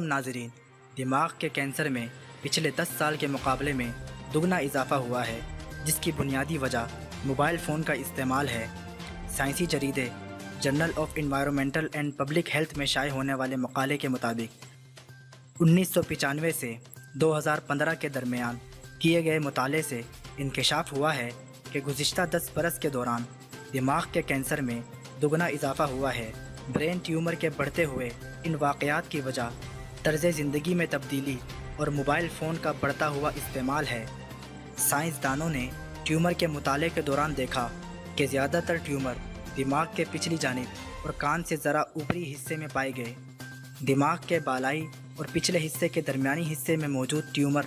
नाजरीन, दिमाग के कैंसर में पिछले 10 साल के मुकाबले में दुगना इजाफा हुआ है, जिसकी बुनियादी वजह मोबाइल फ़ोन का इस्तेमाल है। साइंसी जरीदे journal of environmental and public health में शाये होने वाले मकाले के मुताबिक 1995 से 2015 के दरमियान किए गए मुताले से इंकशाफ हुआ है कि गुज़िश्ता 10 बरस के दौरान दिमाग के कैंसर में दुगना इजाफा हुआ है। ब्रेन ट्यूमर के बढ़ते हुए इन वाक़यात की वजह तर्ज़ ज़िंदगी में तब्दीली और मोबाइल फ़ोन का बढ़ता हुआ इस्तेमाल है। साइंसदानों ने ट्यूमर के मुताले के दौरान देखा कि ज़्यादातर ट्यूमर दिमाग के पिछली जानिब और कान से ज़रा ऊपरी हिस्से में पाए गए। दिमाग के बालाई और पिछले हिस्से के दरमियानी हिस्से में मौजूद ट्यूमर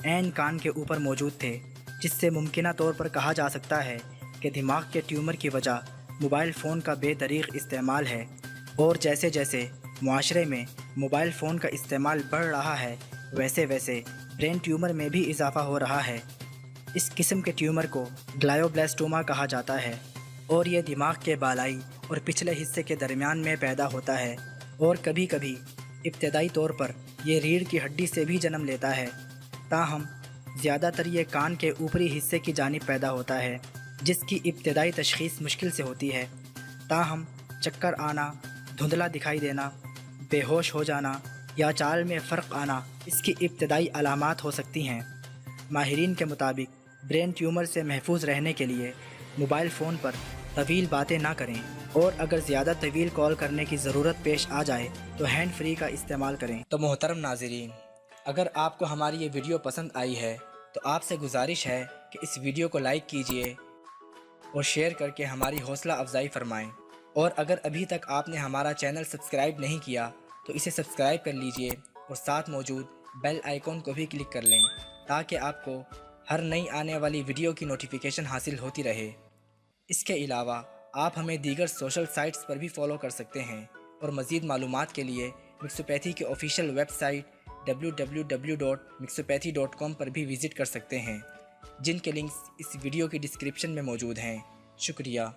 ऐन कान के ऊपर मौजूद थे, जिससे मुमकिना तौर पर कहा जा सकता है कि दिमाग के ट्यूमर की वजह मोबाइल फ़ोन का बेदरीग इस्तेमाल है। और जैसे जैसे मुआशरे में मोबाइल फ़ोन का इस्तेमाल बढ़ रहा है, वैसे वैसे ब्रेन ट्यूमर में भी इजाफा हो रहा है। इस किस्म के ट्यूमर को ग्लायोब्लास्टोमा कहा जाता है और ये दिमाग के बालाई और पिछले हिस्से के दरमियान में पैदा होता है और कभी कभी इब्तदाई तौर पर ये रीढ़ की हड्डी से भी जन्म लेता है। ताहम ज़्यादातर ये कान के ऊपरी हिस्से की जानिब पैदा होता है, जिसकी इब्तदाई तशख़ीस मुश्किल से होती है। ताहम चक्कर आना, धुंधला दिखाई देना, बेहोश हो जाना या चाल में फ़र्क आना इसकी इब्तदाई अलामात हो सकती हैं। माहिरीन के मुताबिक ब्रेन ट्यूमर से महफूज रहने के लिए मोबाइल फ़ोन पर तवील बातें ना करें और अगर ज़्यादा तवील कॉल करने की ज़रूरत पेश आ जाए तो हैंड फ्री का इस्तेमाल करें। तो मोहतरम नाज़रीन, अगर आपको हमारी ये वीडियो पसंद आई है तो आपसे गुजारिश है कि इस वीडियो को लाइक कीजिए और शेयर करके हमारी हौसला अफजाई फरमाएं। और अगर अभी तक आपने हमारा चैनल सब्सक्राइब नहीं किया तो इसे सब्सक्राइब कर लीजिए और साथ मौजूद बेल आइकॉन को भी क्लिक कर लें, ताकि आपको हर नई आने वाली वीडियो की नोटिफिकेशन हासिल होती रहे। इसके अलावा आप हमें दीगर सोशल साइट्स पर भी फॉलो कर सकते हैं और मज़ीद मालूमात के लिए मिक्सोपैथी के ऑफिशियल वेबसाइट www.mixopathy.com पर भी विज़िट कर सकते हैं, जिनके लिंक्स इस वीडियो की डिस्क्रिप्शन में मौजूद हैं। शुक्रिया।